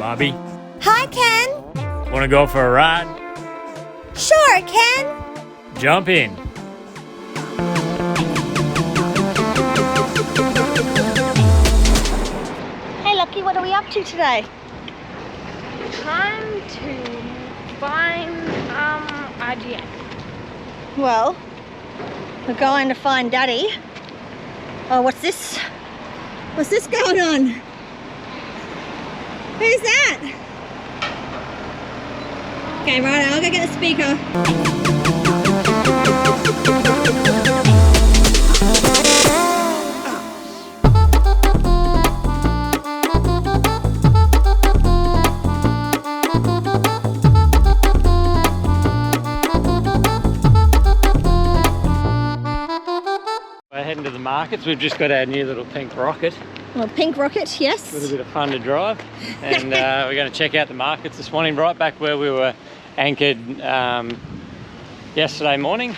Barbie. Hi, Ken. Want to go for a ride? Sure, Ken. Jump in. Hey, Lucky, what are we up to today? Trying to find IGA. Well, we're going to find Daddy. Oh, what's this? What's this going on? Who's that? Okay, right, I'll go get the speaker. We're heading to the markets. We've just got our new little pink rocket. Well, pink rocket, yes. A little bit of fun to drive. And we're going to check out the markets this morning, right back where we were anchored yesterday morning.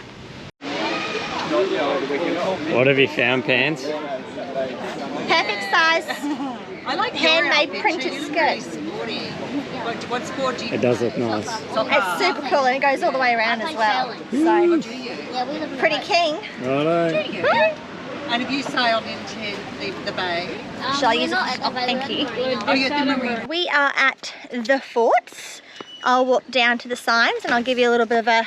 What have you found, Pants? Perfect size. I like handmade printed skirts. What sport do you It does look nice. It's super cool and it goes all the way around as well. So, pretty keen. Righto. And have you sailed into the bay? Shall I use it? Oh, thank you. Oh, you're at the marina. We are at the forts. I'll walk down to the signs and I'll give you a little bit of a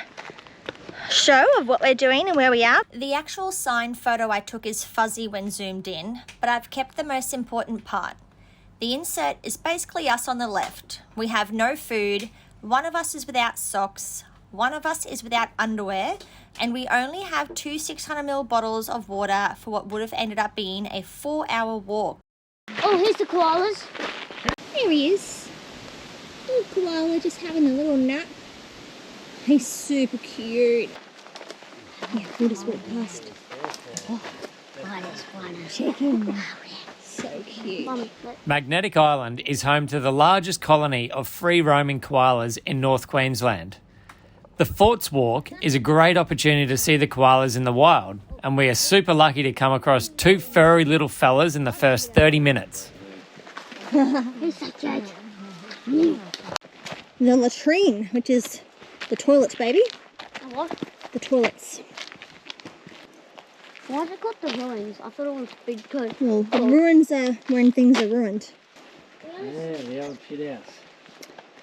show of what we're doing and where we are. The actual sign photo I took is fuzzy when zoomed in, but I've kept the most important part. The insert is basically us on the left. We have no food, one of us is without socks, one of us is without underwear, and we only have two 600ml bottles of water for what would have ended up being a 4-hour walk. Oh, here's the koalas. Here he is. Little koala just having a little nap. He's super cute. Yeah, we'll just walk past. Oh, check him out. So cute. Magnetic Island is home to the largest colony of free-roaming koalas in North Queensland. The Forts Walk is a great opportunity to see the koalas in the wild, and we are super lucky to come across two furry little fellas in the first 30 minutes. Who's that, Jade? The latrine, which is the toilets, baby. What? The toilets. Why have it got the ruins? I thought it was big good. Well, the ruins are when things are ruined. Yeah, the old shit house.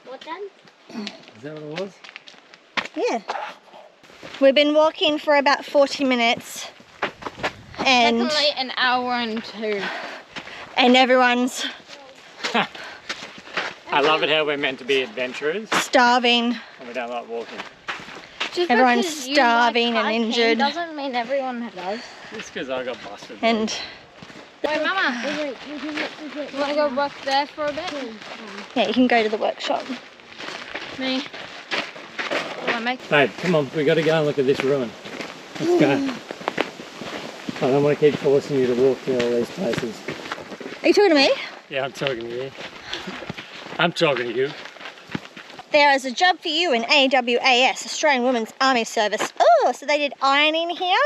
What then? Is that what it was? Yeah. We've been walking for about 40 minutes. And Definitely an hour and two. everyone's I love it how we're meant to be adventurers starving. and we don't like walking. Just Everyone's because you starving like and hiking injured. doesn't mean everyone does. Just because I got busted. And Wait, Mama. You want to go work there for a bit? yeah, you can go to the workshop. Me. Babe, come on, we got to go and look at this ruin. Let's go. I don't want to keep forcing you to walk to all these places. Are you talking to me? Yeah, I'm talking to you. I'm talking to you. There is a job for you in AWAS, Australian Women's Army Service. Oh, so they did ironing here?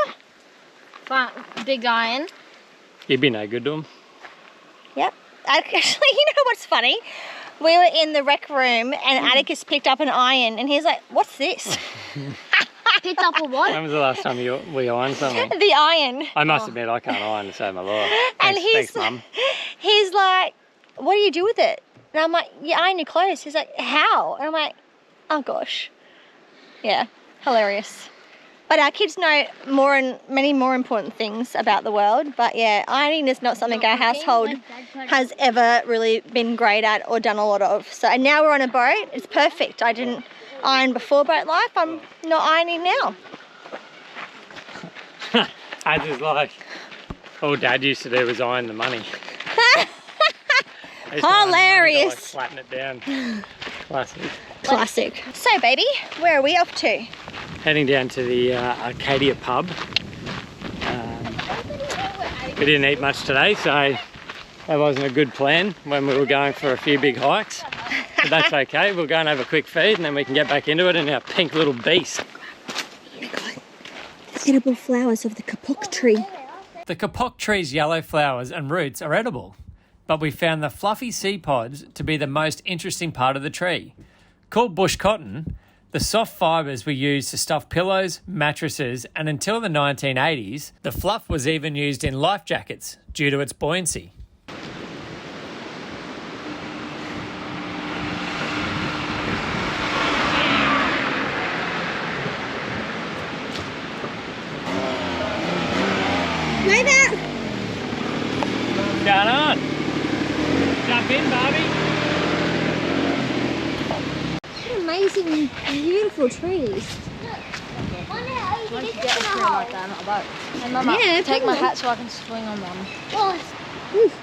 Big iron. You'd be no good to them. Yep. Actually, you know what's funny? We were in the rec room and Atticus picked up an iron and he's like, what's this? Picked up a what? When was the last time we ironed something? The iron. I must admit, I can't iron to save my life. And Thanks, Mum. he's like, what do you do with it? And I'm like, you iron your clothes. He's like, how? And I'm like, oh gosh. Yeah, hilarious. But our kids know many more important things about the world. But yeah, ironing is not something our household has ever really been great at or done a lot of. So and now we're on a boat. It's perfect. I didn't iron before boat life. I'm not ironing now. I just like, all Dad used to do was iron the money. Hilarious. Flatten it down. Classic. Classic. So baby, where are we off to? Heading down to the Arcadia pub. We didn't eat much today, so that wasn't a good plan when we were going for a few big hikes. But that's okay, we'll go and have a quick feed and then we can get back into it in our pink little beast. The edible flowers of the kapok tree. The kapok tree's yellow flowers and roots are edible, but we found the fluffy seed pods to be the most interesting part of the tree. Called bush cotton, the soft fibres were used to stuff pillows, mattresses, and until the 1980s, the fluff was even used in life jackets due to its buoyancy. Wave out! What's going on? Jump in, Barbie. Amazing, beautiful trees. Why don't you get a tree like that, not a boat? Hey, Mama, Yeah, take my probably. hat so I can swing on one. Oof.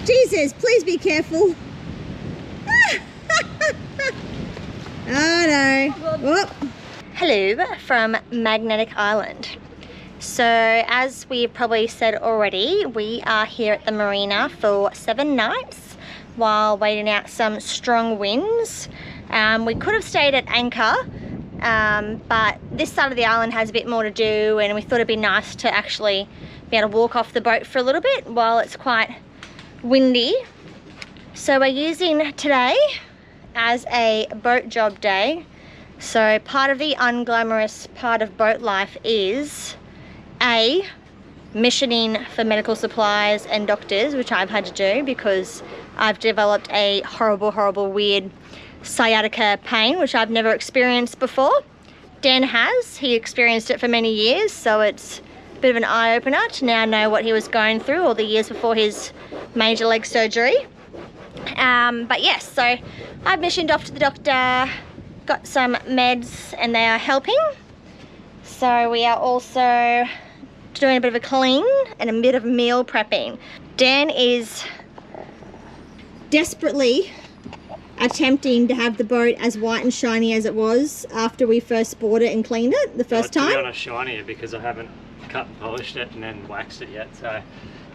Jesus, please be careful. Oh no. Whoop. Hello from Magnetic Island. So as we've probably said already, we are here at the marina for 7 nights while waiting out some strong winds. We could have stayed at anchor, but this side of the island has a bit more to do, and we thought it'd be nice to actually be able to walk off the boat for a little bit while it's quite windy. So we're using today as a boat job day. So part of the unglamorous part of boat life is missioning for medical supplies and doctors, which I've had to do because I've developed a horrible, weird sciatica pain, which I've never experienced before. Dan has. He experienced it for many years, so it's a bit of an eye-opener to now know what he was going through all the years before his major leg surgery. But yes, so I've missioned off to the doctor, got some meds, and they are helping. So we are also doing a bit of a clean and a bit of meal prepping. Dan is desperately attempting to have the boat as white and shiny as it was after we first bought it and cleaned it the first time. To be honest, shinier because I haven't cut and polished it and then waxed it yet. So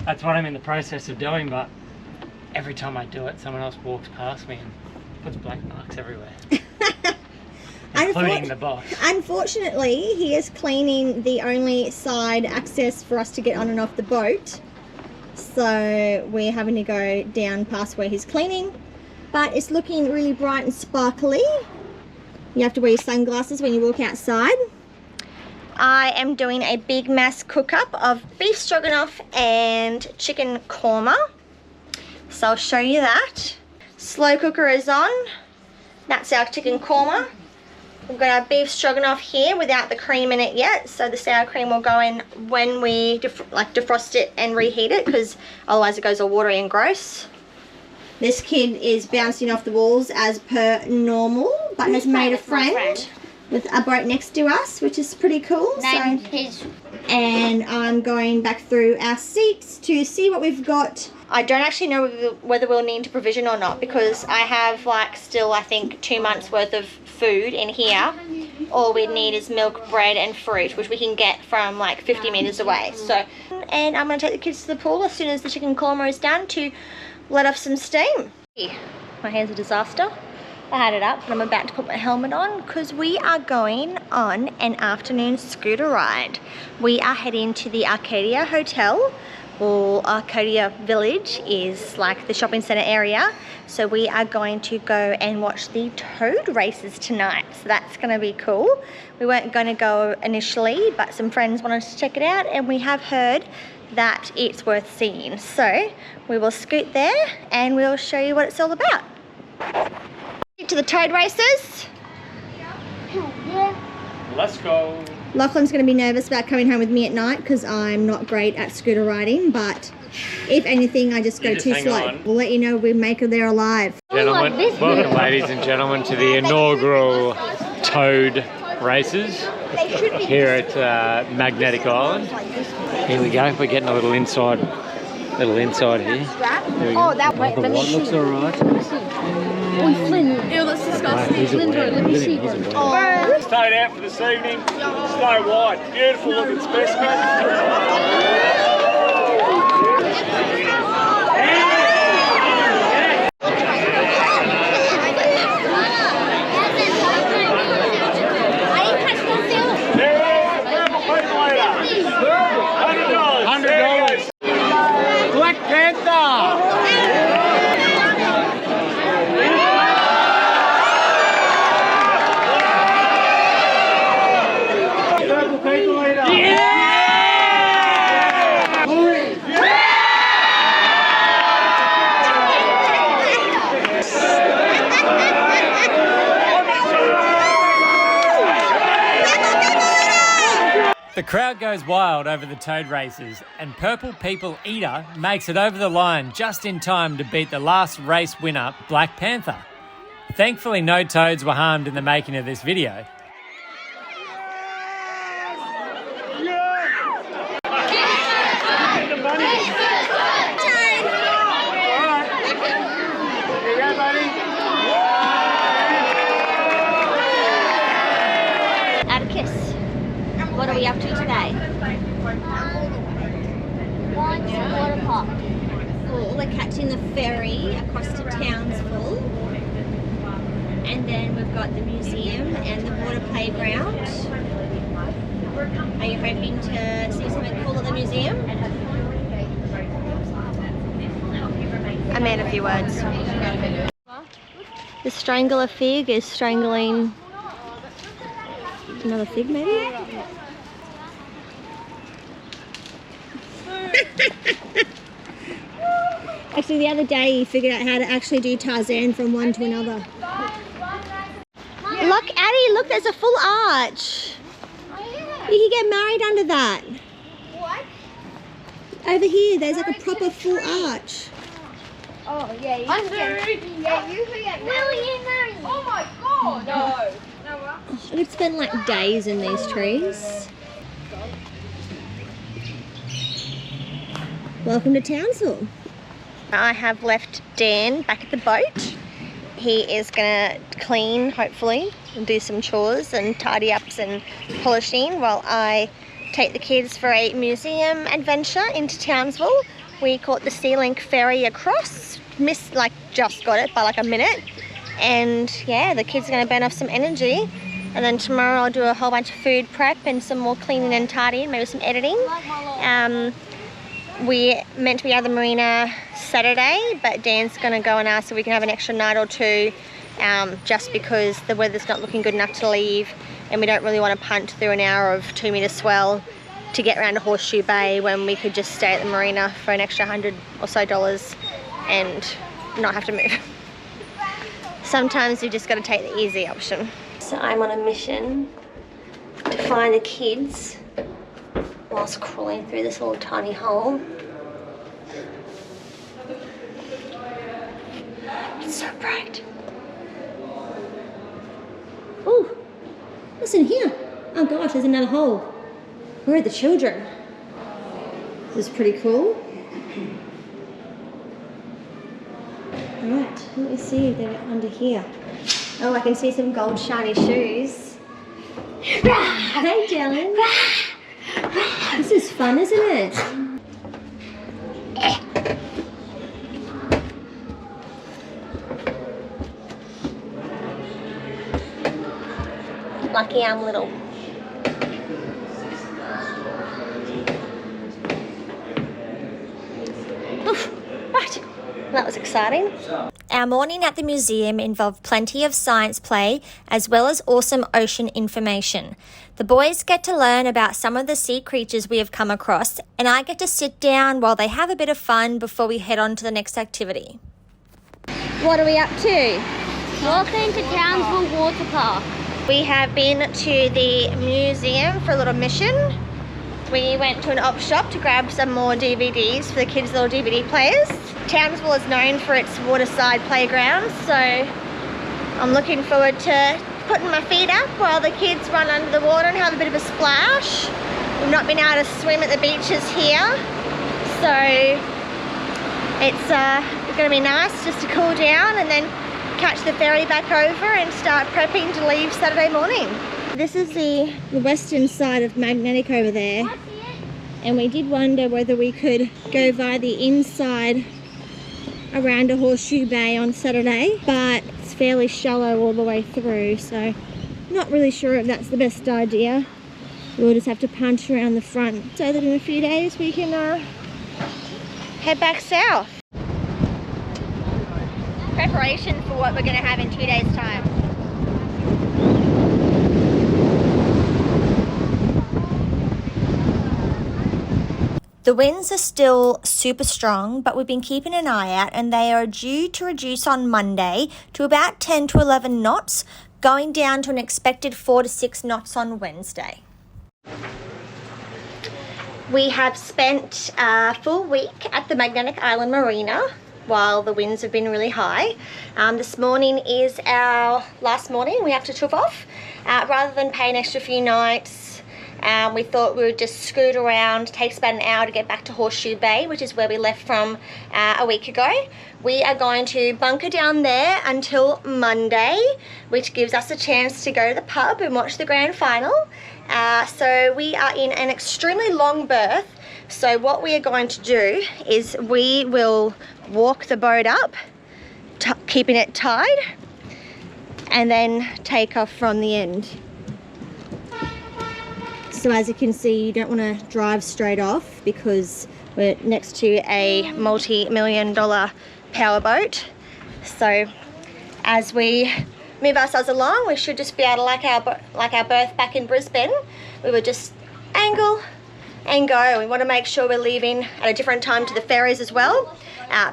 that's what I'm in the process of doing, but every time I do it, someone else walks past me and puts black marks everywhere. Including the boss. Unfortunately, he is cleaning the only side access for us to get on and off the boat. So we're having to go down past where he's cleaning. But it's looking really bright and sparkly. You have to wear your sunglasses when you walk outside. I am doing a big mass cook-up of beef stroganoff and chicken korma. So I'll show you that. Slow cooker is on. That's our chicken korma. We've got our beef stroganoff here without the cream in it yet. So the sour cream will go in when we defrost it and reheat it, because otherwise it goes all watery and gross. This kid is bouncing off the walls as per normal, but has made a friend with a boat next to us, which is pretty cool. And I'm going back through our seats to see what we've got. I don't actually know whether we'll need to provision or not, because I have still I think 2 months worth of food in here. All we need is milk, bread and fruit, which we can get from 50 meters away. So, and I'm going to take the kids to the pool as soon as the chicken korma is done to let off some steam. My hair's a disaster. I had it up, but I'm about to put my helmet on because we are going on an afternoon scooter ride. We are heading to the Arcadia Hotel. Well, Arcadia Village is like the shopping centre area. So we are going to go and watch the toad races tonight. So that's going to be cool. We weren't going to go initially, but some friends wanted to check it out, and we have heard that it's worth seeing. So we will scoot there and we'll show you what it's all about. To the toad races. Let's go. Lachlan's going to be nervous about coming home with me at night because I'm not great at scooter riding, but if anything, I just go too slow. On. We'll let you know if we make it there alive. Gentlemen, welcome ladies and gentlemen to the inaugural toad races here at Magnetic Island. Here we go, we're getting a little inside here. There we go. that way. The white looks alright. Oh, Flynn. Ew, that's disgusting. Flynn, let me see one. Stayed out for this evening. Snow White, beautiful looking specimen. Black Panther! The crowd goes wild over the toad races, and Purple People Eater makes it over the line just in time to beat the last race winner, Black Panther. Thankfully, no toads were harmed in the making of this video. Add a kiss. What are we up to today? Going to water park. Cool. We're catching the ferry across to Townsville. And then we've got the museum and the water playground. Are you hoping to see something cool at the museum? I made a few words. The strangler fig is strangling another fig, maybe? Actually, the other day he figured out how to actually do Tarzan from one to another. Look, Addie, look, there's a full arch. You can get married under that. What? Over here, there's like a proper full arch. Oh, yeah, you can get Will you marry me? Oh my god, no. No, what? I could spend like days in these trees. Welcome to Townsville. I have left Dan back at the boat. He is gonna clean, hopefully, and do some chores and tidy ups and polishing while I take the kids for a museum adventure into Townsville. We caught the Sea Link ferry across, just got it by like a minute. And yeah, the kids are gonna burn off some energy. And then tomorrow I'll do a whole bunch of food prep and some more cleaning and tidying, maybe some editing. We're meant to be out of the marina Saturday, but Dan's going to go and ask if we can have an extra night or two, just because the weather's not looking good enough to leave, and we don't really want to punt through an hour of 2-metre swell to get around to Horseshoe Bay when we could just stay at the marina for an extra $100 or so and not have to move. Sometimes you just got to take the easy option. So I'm on a mission to find the kids whilst crawling through this little tiny hole. It's so bright. Ooh, what's in here? Oh gosh, there's another hole. Where are the children? This is pretty cool. Alright, let me see if they're under here. Oh, I can see some gold shiny shoes. Hey, Dylan. This is fun, isn't it? Lucky I'm little. Oof, right, that was exciting. Our morning at the museum involved plenty of science play as well as awesome ocean information. The boys get to learn about some of the sea creatures we have come across, and I get to sit down while they have a bit of fun before we head on to the next activity. What are we up to? Walking to Townsville Water Park. We have been to the museum for a little mission. We went to an op shop to grab some more DVDs for the kids' little DVD players. Townsville is known for its waterside playgrounds, so I'm looking forward to putting my feet up while the kids run under the water and have a bit of a splash. We've not been able to swim at the beaches here, so it's going to be nice just to cool down and then catch the ferry back over and start prepping to leave Saturday morning. This is the western side of Magnetic over there, and we did wonder whether we could go via the inside around to Horseshoe Bay on Saturday, but it's fairly shallow all the way through, so not really sure if that's the best idea. We'll just have to punch around the front so that in a few days we can head back south. Preparation for what we're going to have in 2 days' time. The winds are still super strong, but we've been keeping an eye out and they are due to reduce on Monday to about 10 to 11 knots, going down to an expected 4 to 6 knots on Wednesday. We have spent a full week at the Magnetic Island Marina while the winds have been really high. This morning is our last morning we have to took off. Rather than pay an extra few nights, we thought we would just scoot around. It takes about an hour to get back to Horseshoe Bay, which is where we left from a week ago. We are going to bunker down there until Monday, which gives us a chance to go to the pub and watch the grand final. So we are in an extremely long berth. So what we are going to do is we will walk the boat up, keeping it tied, and then take off from the end. So as you can see, you don't want to drive straight off because we're next to a multi-million-dollar powerboat. So as we move ourselves along, we should just be able to, like our berth back in Brisbane, we would just angle and go. We want to make sure we're leaving at a different time to the ferries as well,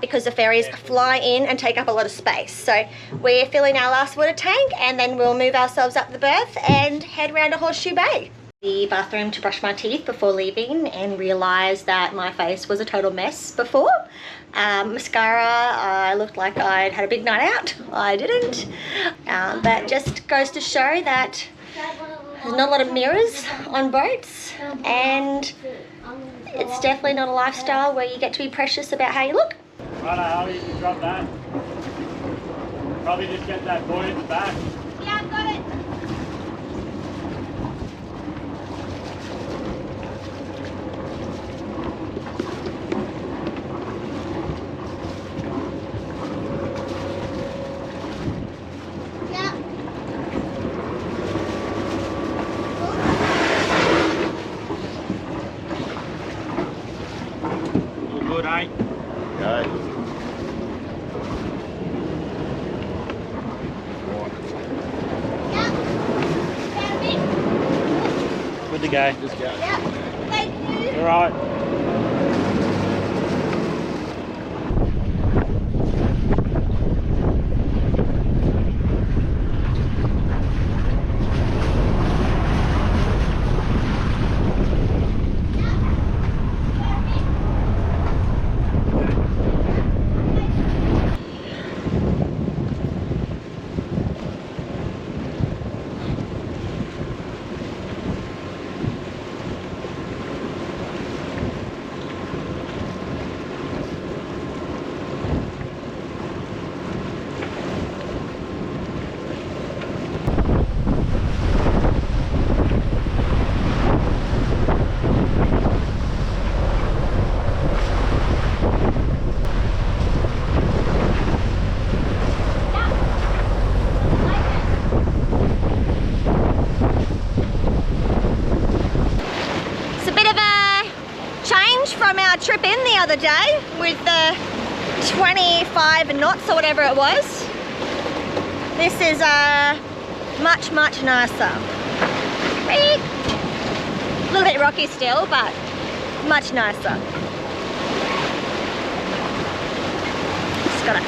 because the ferries fly in and take up a lot of space. So we're filling our last water tank and then we'll move ourselves up the berth and head round to Horseshoe Bay. The bathroom to brush my teeth before leaving and realised that my face was a total mess before. Mascara, I looked like I'd had a big night out. I didn't. That just goes to show that there's not a lot of mirrors on boats, and it's definitely not a lifestyle where you get to be precious about how you look. Right, Harley, you can drop that. Probably just get that boy in the back. Yeah, I've got it. Good, eh? Good to go. Just go. Yeah, thank you. All right. Trip in the other day with the 25 knots or whatever it was. This is much nicer. A little bit rocky still, but much nicer. Just gotta,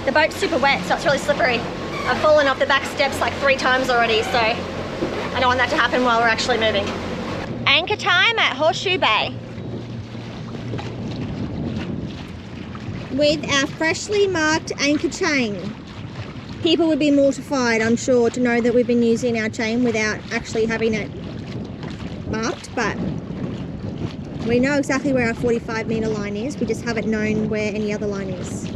the boat's super wet, so it's really slippery. I've fallen off the back steps like 3 times already, so I don't want that to happen while we're actually moving. Anchor time at Horseshoe Bay. With our freshly marked anchor chain. People would be mortified, I'm sure, to know that we've been using our chain without actually having it marked, but we know exactly where our 45-metre line is. We just haven't known where any other line is.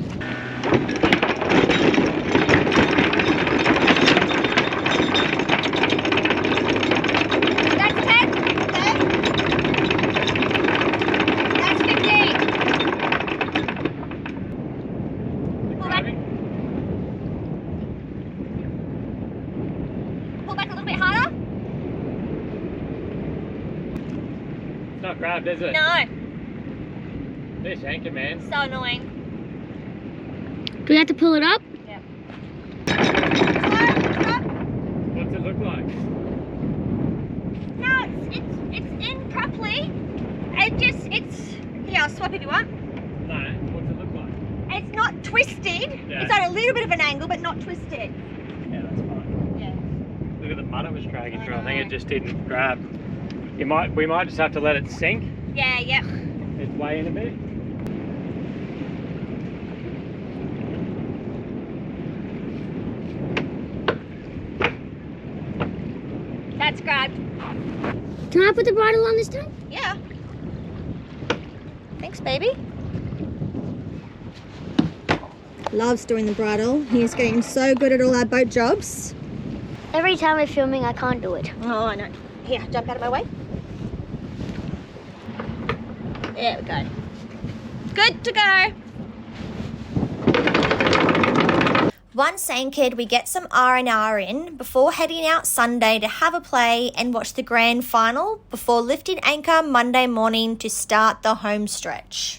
Not grabbed, is it? No. This anchor, man. So annoying. Do we have to pull it up? Stop. What's it look like? No, it's in properly. It's here, I'll swap if you want. No, what's it look like? It's not twisted. Yeah. It's at a little bit of an angle, but not twisted. Yeah, that's fine. Yeah. Look at the mud it was dragging through. I think it just didn't grab. We might just have to let it sink. Yeah, yep. It's way in a bit. That's grabbed. Can I put the bridle on this time? Yeah. Thanks, baby. Loves doing the bridle. He's getting so good at all our boat jobs. Every time we're filming, I can't do it. Oh, I know. Here, jump out of my way. There we go. Good to go. Once anchored, we get some R&R in before heading out Sunday to have a play and watch the grand final before lifting anchor Monday morning to start the home stretch.